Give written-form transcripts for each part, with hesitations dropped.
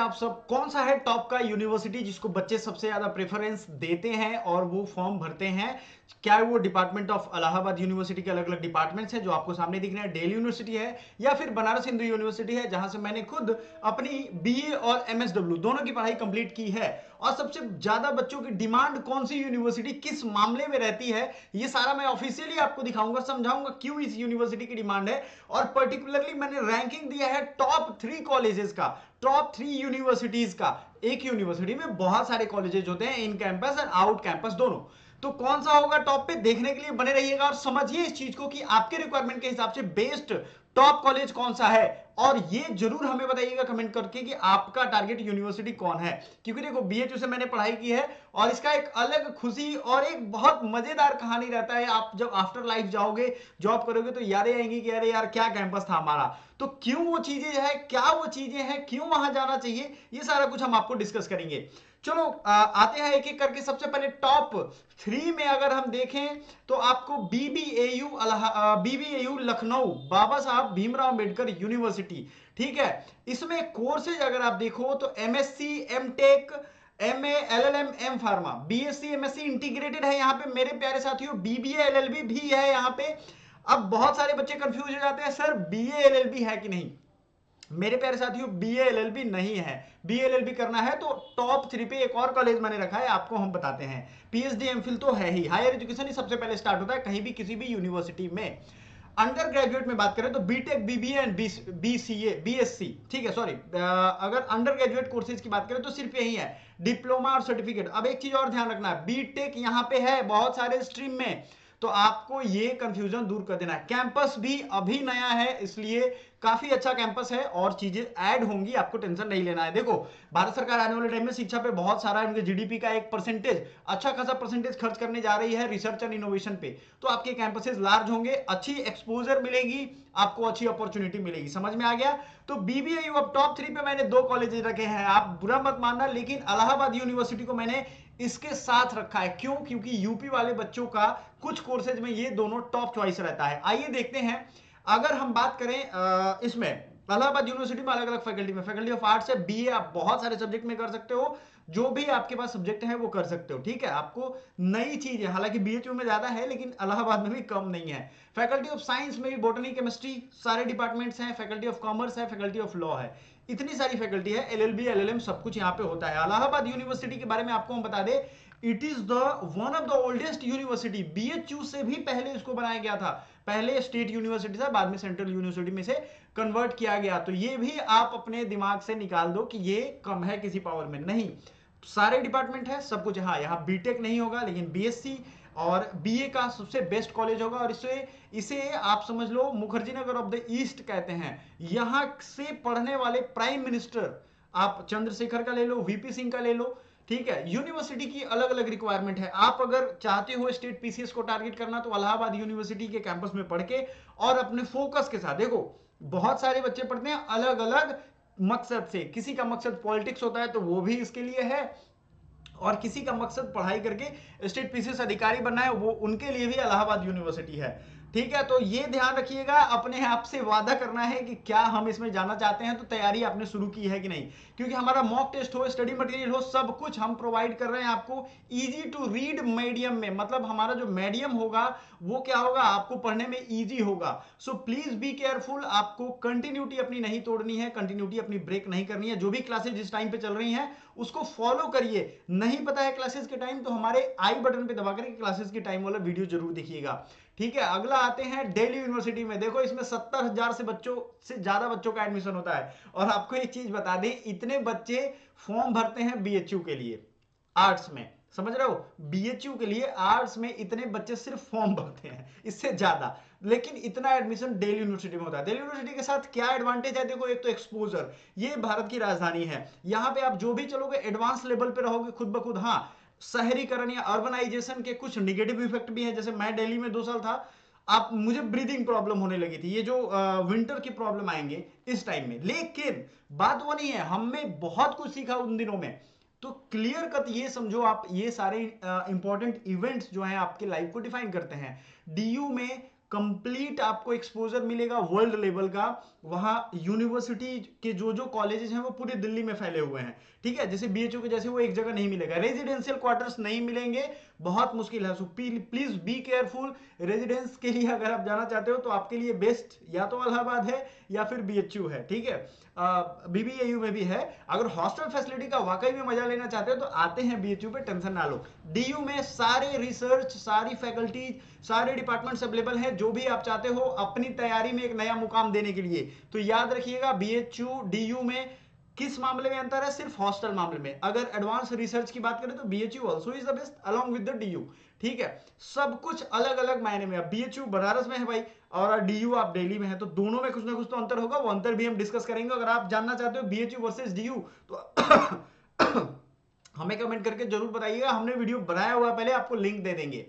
आप सब, कौन सा है टॉप का यूनिवर्सिटी जिसको बच्चे सबसे ज्यादा प्रेफरेंस देते हैं और वो फॉर्म भरते हैं? क्या वो डिपार्टमेंट ऑफ इलाहाबाद यूनिवर्सिटी के अलग अलग डिपार्टमेंट्स हैं जो आपको सामने दिख रहे हैं, दिल्ली यूनिवर्सिटी है, या फिर बनारस हिंदू यूनिवर्सिटी है जहां से मैंने खुद अपनी बीए और एमएसडब्ल्यू दोनों की पढ़ाई कंप्लीट की है? और सबसे ज्यादा बच्चों की डिमांड कौन सी यूनिवर्सिटी किस मामले में रहती है, ये सारा मैं ऑफिशियली आपको दिखाऊंगा, समझाऊंगा क्यों इस यूनिवर्सिटी की डिमांड है। और पर्टिकुलरली मैंने रैंकिंग दिया है टॉप 3 कॉलेजेस का, टॉप 3 यूनिवर्सिटीज का। एक यूनिवर्सिटी में बहुत सारे कॉलेजेस होते हैं, इन कैंपस और आउट कैंपस दोनों। तो कौन सा होगा टॉप पे, देखने के लिए बने रहिएगा और समझिए इस चीज को कि आपके रिक्वायरमेंट के हिसाब से बेस्ट टॉप कॉलेज कौन सा है। और ये जरूर हमें बताइएगा कमेंट करके कि आपका टारगेट यूनिवर्सिटी कौन है। क्योंकि देखो बीएचयू से मैंने पढ़ाई की है और इसका एक अलग खुशी और एक बहुत मजेदार कहानी रहता है। आप जब आफ्टर लाइफ जाओगे, जॉब करोगे, तो यादें आएंगी कि अरे यार क्या कैंपस था हमारा। तो क्यों वो चीजें है, क्या वो चीजें हैं, क्यों वहां जाना चाहिए, ये सारा कुछ हम आपको डिस्कस करेंगे। चलो आते हैं एक एक करके। सबसे पहले टॉप 3 में अगर हम देखें तो आपको बीबीएयू लखनऊ, बाबा साहब भीमराव अंबेडकर यूनिवर्सिटी, ठीक है। इसमें कोर्सेज अगर आप देखो तो MSc, MTech, MA, LLM, M pharma, BSc, MSc integrated है यहाँ पे मेरे प्यारे साथियों। बीबीए, एलएलबी भी है यहाँ पे। अब बहुत सारे बच्चे कंफ्यूज हो जाते हैं, सर बीए एलएलबी है कि नहीं। मेरे प्यारे साथियों बीए एलएलबी नहीं है। बीए एलएलबी करना है तो टॉप 3 पे एक और कॉलेज मैंने रखा है, आपको हम बताते हैं। पीएचडी एमफिल तो है ही, हायर एजुकेशन ही सबसे पहले स्टार्ट होता है कहीं भी किसी भी यूनिवर्सिटी में। अंडर ग्रेजुएट में बात करें तो BTech, BBA and BCA, BSc, ठीक है, सॉरी। अगर अंडर ग्रेजुएट कोर्सेज की बात करें तो सिर्फ यही है, डिप्लोमा और सर्टिफिकेट। अब एक चीज और ध्यान रखना है, बीटेक यहाँ पे है बहुत सारे स्ट्रीम में, तो आपको ये कंफ्यूजन दूर कर देना है। कैंपस भी अभी नया है, इसलिए काफी अच्छा कैंपस है और चीजें ऐड होंगी, आपको टेंशन नहीं लेना है। देखो भारत सरकार आने वाले टाइम में शिक्षा पे बहुत सारा उनके जीडीपी का एक परसेंटेज, अच्छा खासा परसेंटेज खर्च करने जा रही है रिसर्च एंड इनोवेशन पे। तो आपके कैंपसेस लार्ज होंगे, अच्छी एक्सपोजर मिलेगी, आपको अच्छी अपॉर्चुनिटी मिलेगी। समझ में आ गया? तो बीबीएयू अब टॉप 3 पे मैंने 2 कॉलेजेस रखे हैं, आप बुरा मत मानना, लेकिन इलाहाबाद यूनिवर्सिटी को मैंने इसके साथ रखा है। क्यों? क्योंकि यूपी वाले बच्चों का कुछ कोर्सेज में ये दोनों टॉप चॉइस रहता है। आइए देखते हैं। अगर हम बात करें इसमें इलाहाबाद यूनिवर्सिटी में अलग अलग फैकल्टी में, फैकल्टी ऑफ आर्ट्स है, बीए आप बहुत सारे सब्जेक्ट में कर सकते हो, जो भी आपके पास सब्जेक्ट है वो कर सकते हो, ठीक है। आपको नई चीज है, हालांकि बीएचयू में ज्यादा है लेकिन इलाहाबाद में भी कम नहीं है। फैकल्टी ऑफ साइंस में भी बॉटनी, केमिस्ट्री सारे डिपार्टमेंट्स हैं, फैकल्टी ऑफ कॉमर्स है, फैकल्टी ऑफ लॉ है, इतनी सारी फैकल्टी है, एलएलबी, एलएलएम सब कुछ यहाँ पे होता है। इलाहाबाद यूनिवर्सिटी के बारे में आपको हम बता दें, it is the one of the oldest university. BHU से भी पहले इसको बनाया गया था, पहले स्टेट यूनिवर्सिटी था, बाद में सेंट्रल यूनिवर्सिटी में से कन्वर्ट किया गया। तो ये भी आप अपने दिमाग से निकाल दो कि ये कम है किसी पावर में, नहीं, सारे डिपार्टमेंट है, सब कुछ। हाँ, यहाँ बीटेक नहीं होगा लेकिन बीएससी और बीए का सबसे बेस्ट कॉलेज होगा। और इसे इसे आप समझ लो Mukherjee Nagar of the east कहते हैं। यहाँ से पढ़ने वाले प्राइम मिनिस्टर, आप चंद्रशेखर का ले लो, वीपी सिंह का ले लो, ठीक है। यूनिवर्सिटी की अलग अलग रिक्वायरमेंट है। आप अगर चाहते हो स्टेट पीसीएस को टारगेट करना तो इलाहाबाद यूनिवर्सिटी के कैंपस में पढ़ के और अपने फोकस के साथ, देखो बहुत सारे बच्चे पढ़ते हैं अलग अलग मकसद से, किसी का मकसद पॉलिटिक्स होता है तो वो भी इसके लिए है, और किसी का मकसद पढ़ाई करके स्टेट पीसीएस अधिकारी बनना है, वो उनके लिए भी इलाहाबाद यूनिवर्सिटी है, ठीक है। तो ये ध्यान रखिएगा, अपने आप से वादा करना है कि क्या हम इसमें जाना चाहते हैं, तो तैयारी आपने शुरू की है कि नहीं। क्योंकि हमारा मॉक टेस्ट हो, स्टडी मटेरियल हो, सब कुछ हम प्रोवाइड कर रहे हैं आपको इजी टू रीड मीडियम में। मतलब हमारा जो मीडियम होगा वो क्या होगा, आपको पढ़ने में इजी होगा। सो प्लीज बी केयरफुल, आपको कंटिन्यूटी अपनी नहीं तोड़नी है, कंटिन्यूटी अपनी ब्रेक नहीं करनी है। जो भी क्लासेज जिस टाइम पे चल रही हैं उसको फॉलो करिए। नहीं पता है क्लासेस के टाइम तो हमारे आई बटन पे दबा करके क्लासेस के टाइम वाला वीडियो जरूर देखिएगा, ठीक है। अगला आते हैं दिल्ली यूनिवर्सिटी में। देखो इसमें 70,000 से बच्चों से ज्यादा बच्चों का एडमिशन होता है। और आपको एक चीज बता दें, इतने बच्चे फॉर्म भरते हैं बीएचयू के लिए आर्ट्स में, समझ रहे हो, बीएचयू के लिए आर्ट्स में इतने बच्चे सिर्फ फॉर्म भरते हैं, इससे ज्यादा। लेकिन इतना एडमिशन दिल्ली यूनिवर्सिटी में होता है। दिल्ली यूनिवर्सिटी के साथ क्या एडवांटेज है, देखो एक तो एक्सपोजर, ये भारत की राजधानी है, यहाँ पे आप जो भी चलोगे एडवांस लेवल पे रहोगे खुद ब खुद। हाँ, शहरीकरण या अर्बनाइजेशन के कुछ निगेटिव इफेक्ट भी है, जैसे मैं दिल्ली में 2 साल था, आप मुझे ब्रीदिंग प्रॉब्लम होने लगी थी, ये जो विंटर की प्रॉब्लम आएंगे इस टाइम में। लेकिन बात वो नहीं है, हमने बहुत कुछ सीखा उन दिनों में। तो क्लियर कट ये समझो आप, ये सारे इंपॉर्टेंट इवेंट्स जो हैं आपके लाइफ को डिफाइन करते हैं। डीयू में कंप्लीट आपको एक्सपोजर मिलेगा वर्ल्ड लेवल का, वहाँ यूनिवर्सिटी के जो जो कॉलेजेस हैं वो पूरी दिल्ली में फैले हुए हैं, ठीक है। जैसे बीएचयू के जैसे वो एक जगह नहीं मिलेगा, रेजिडेंशियल क्वार्टर्स नहीं मिलेंगे, बहुत मुश्किल है। So please be careful. Residence के लिए अगर आप जाना चाहते हो तो आपके लिए बेस्ट या तो इलाहाबाद है या फिर बीएचयू है, ठीक है। बीबीएयू में भी है। अगर हॉस्टल फैसिलिटी का वाकई में मजा लेना चाहते हो तो आते हैं बीएचयू पे, टेंशन ना लो। डीयू में सारे रिसर्च, सारी फैकल्टीज, सारे डिपार्टमेंट्स अवेलेबल हैं, जो भी आप चाहते हो अपनी तैयारी में एक नया मुकाम देने के लिए। तो याद रखिएगा, बीएचयू डीयू में किस मामले में अंतर है? सिर्फ हॉस्टल मामले में। अगर एडवांस रिसर्च की बात करें तो BHU also is the best along with the DU, ठीक है। सब कुछ अलग अलग मायने में। अब बीएचयू बनारस में है भाई, और डीयू आप दिल्ली में है, तो दोनों में कुछ ना कुछ तो अंतर होगा, वो अंतर भी हम डिस्कस करेंगे। अगर आप जानना चाहते हो बीएचयू वर्सेस डीयू तो हमें कमेंट करके जरूर बताइएगा, हमने वीडियो बनाया हुआ पहले, आपको लिंक दे देंगे।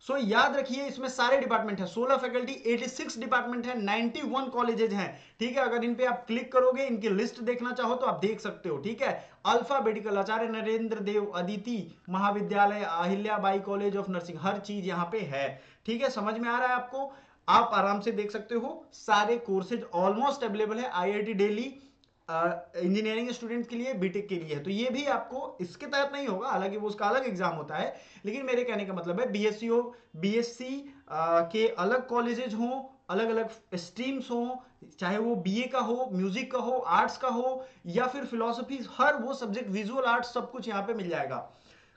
सो याद रखिए, इसमें सारे डिपार्टमेंट है, 16 फैकल्टी, 86 डिपार्टमेंट है, 91 कॉलेजेस हैं, ठीक है। अगर इन पे आप क्लिक करोगे, इनकी लिस्ट देखना चाहो तो आप देख सकते हो, ठीक है। अल्फाबेटिकल, आचार्य नरेंद्र देव अदिति महाविद्यालय, अहिल्याबाई कॉलेज ऑफ नर्सिंग, हर चीज यहाँ पे है, ठीक है। समझ में आ रहा है आपको? आप आराम से देख सकते हो, सारे कोर्सेज ऑलमोस्ट अवेलेबल है। आईआईटी दिल्ली इंजीनियरिंग स्टूडेंट के लिए, बीटेक के लिए है, तो ये भी आपको इसके तहत नहीं होगा, हालांकि वो उसका अलग एग्जाम होता है। लेकिन मेरे कहने का मतलब है, बीएससी हो, बीएससी के अलग कॉलेजेस हों, अलग अलग स्ट्रीम्स हों, चाहे वो बीए का हो, म्यूजिक का हो, आर्ट्स का हो, या फिर फिलोसफी, हर वो सब्जेक्ट, विजुअल आर्ट्स, सब कुछ यहाँ पे मिल जाएगा।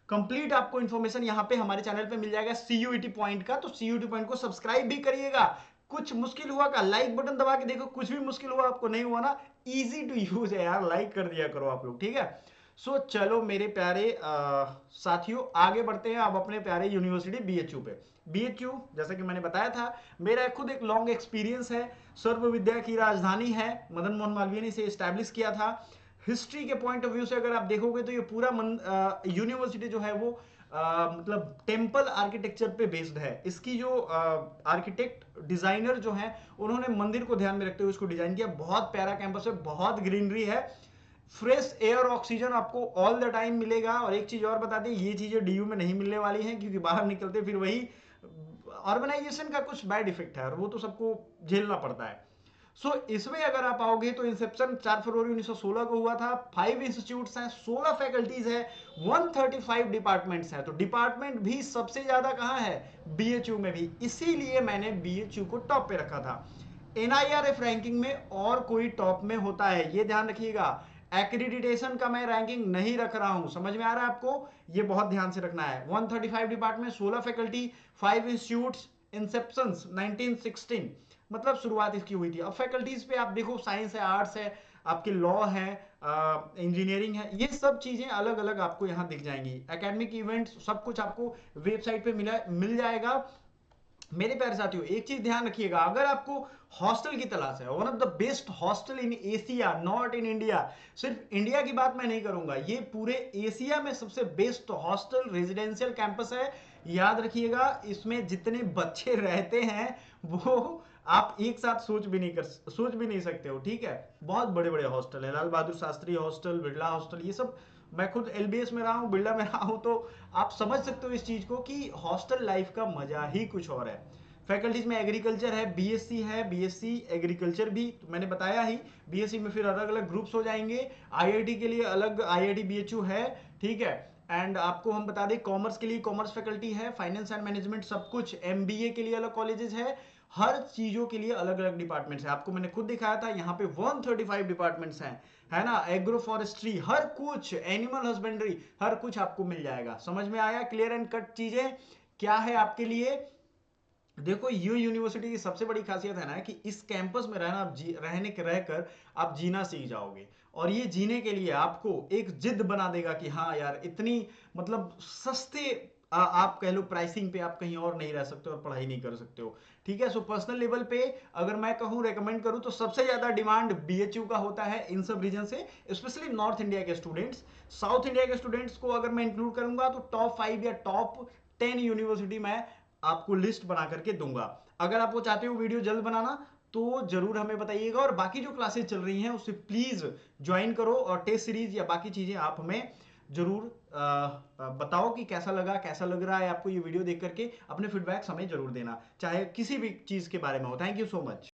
कंप्लीट आपको इन्फॉर्मेशन यहाँ पे हमारे चैनल पे मिल जाएगा सीयूईटी पॉइंट का। तो सीयूईटी पॉइंट को सब्सक्राइब भी करिएगा। कुछ मुश्किल हुआ का लाइक बटन दबा के देखो, कुछ भी मुश्किल हुआ आपको, नहीं हुआ ना, इजी टू यूज है यार, लाइक कर दिया करो आप लोग, ठीक है। सो चलो मेरे प्यारे साथियों, आगे बढ़ते हैं अब अपने प्यारे यूनिवर्सिटी बीएचयू पे। बीएचयू, जैसा कि मैंने बताया था, मेरा खुद एक लॉन्ग एक्सपीरियंस है। सर्व विद्या की राजधानी है, मदन मोहन मालवीय ने इसे स्टैब्लिश किया था। हिस्ट्री के पॉइंट ऑफ व्यू से अगर आप देखोगे तो ये पूरा यूनिवर्सिटी जो है वो मतलब टेम्पल आर्किटेक्चर पे बेस्ड है। इसकी जो आर्किटेक्ट डिजाइनर जो है, उन्होंने मंदिर को ध्यान में रखते हुए इसको डिजाइन किया। बहुत प्यारा कैंपस है, बहुत ग्रीनरी है, फ्रेश एयर, ऑक्सीजन आपको ऑल द टाइम मिलेगा। और एक चीज और बता दें, ये चीजें डीयू में नहीं मिलने वाली हैं, क्योंकि बाहर निकलते फिर वही ऑर्गेनाइजेशन का कुछ बैड इफेक्ट है, और वो तो सबको झेलना पड़ता है। सो इसमें अगर आप आओगे तो इंसेप्शन 4 फरवरी 1916 को हुआ था। 5 इंस्टीट्यूट्स हैं, 16 फैकल्टीज है, 135 डिपार्टमेंट्स हैं। तो डिपार्टमेंट भी सबसे ज्यादा कहां है? बीएचयू में भी, इसीलिए मैंने बीएचयू को टॉप पे रखा था। एनआईआरएफ रैंकिंग में और कोई टॉप में होता है, ये ध्यान रखिएगा। एक्रीडिटेशन का मैं रैंकिंग नहीं रख रहा हूं, समझ में आ रहा है आपको? ये बहुत ध्यान से रखना है। 135 डिपार्टमेंट, 16 फैकल्टी, 5 इंस्टीट्यूट्स, इंसेप्शन 1916, मतलब शुरुआत इसकी हुई थी। अब फैकल्टीज पे आप देखो, साइंस है, आर्ट्स है, आपके लॉ है, इंजीनियरिंग है, ये सब चीजें अलग अलग आपको यहाँ दिख जाएंगी। एकेडमिक इवेंट्स, सब कुछ आपको वेबसाइट पे मिल जाएगा। मेरे प्यारे साथियों, एक चीज ध्यान रखिएगा, अगर आपको हॉस्टल की तलाश है, one of the best hostel in Asia, not in India, सिर्फ इंडिया की बात मैं नहीं करूंगा, ये पूरे एशिया में सबसे बेस्ट हॉस्टल रेजिडेंशियल कैंपस है। याद रखिएगा, इसमें जितने बच्चे रहते हैं वो आप एक साथ सोच भी नहीं सकते हो, ठीक है। बहुत बड़े बड़े हॉस्टल है, लाल बहादुर शास्त्री हॉस्टल, बिरला हॉस्टल, ये सब। मैं खुद एलबीएस में रहा हूँ, बिरला में रहा हूँ, तो आप समझ सकते हो इस चीज को कि हॉस्टल लाइफ का मजा ही कुछ और है। फैकल्टीज में एग्रीकल्चर है, बीएससी है, बीएससी एग्रीकल्चर भी तो मैंने बताया ही। बीएससी में फिर अलग अलग ग्रुप्स हो जाएंगे। आईआईटी के लिए अलग आईआईटी बीएचयू है, ठीक है। एंड आपको हम बता दें, कॉमर्स के लिए कॉमर्स फैकल्टी है, फाइनेंस एंड मैनेजमेंट, सब कुछ। एमबीए के लिए अलग कॉलेजेस है, हर चीजों के लिए अलग अलग डिपार्टमेंट्स है। आपको मैंने खुद दिखाया था, यहाँ पे 135 डिपार्टमेंट्स हैं, है ना। एग्रो फॉरेस्ट्री, हर कुछ, एनिमल हस्बेंड्री, हर कुछ आपको मिल जाएगा। समझ में आया? क्लियर एंड कट चीजें क्या है आपके लिए? देखो, ये यूनिवर्सिटी की सबसे बड़ी खासियत है ना कि इस कैंपस में रहना, आप रहने के रहकर आप जीना सीख जाओगे। और ये जीने के लिए आपको एक जिद बना देगा कि हाँ यार, इतनी मतलब सस्ते आप कह लो प्राइसिंग पे आप कहीं और नहीं रह सकते और पढ़ाई नहीं कर सकते हो, ठीक है। सो पर्सनल लेवल पे अगर मैं कहूँ, रेकमेंड करूँ, तो सबसे ज्यादा डिमांड बीएचयू का होता है इन सब रीजन से, स्पेशली नॉर्थ इंडिया के स्टूडेंट्स। साउथ इंडिया के स्टूडेंट्स को अगर मैं इंक्लूड करूंगा तो टॉप 5 या टॉप 10 यूनिवर्सिटी मैं आपको लिस्ट बना करके दूंगा। अगर आप वो चाहते हो वीडियो जल्द बनाना तो जरूर हमें बताइएगा, और बाकी जो क्लासेस चल रही हैं उससे प्लीज ज्वाइन करो, और टेस्ट सीरीज या बाकी चीजें आप हमें जरूर बताओ कि कैसा लगा, कैसा लग रहा है आपको ये वीडियो देख करके। अपने फीडबैक्स हमें जरूर देना, चाहे किसी भी चीज के बारे में हो। Thank you so much.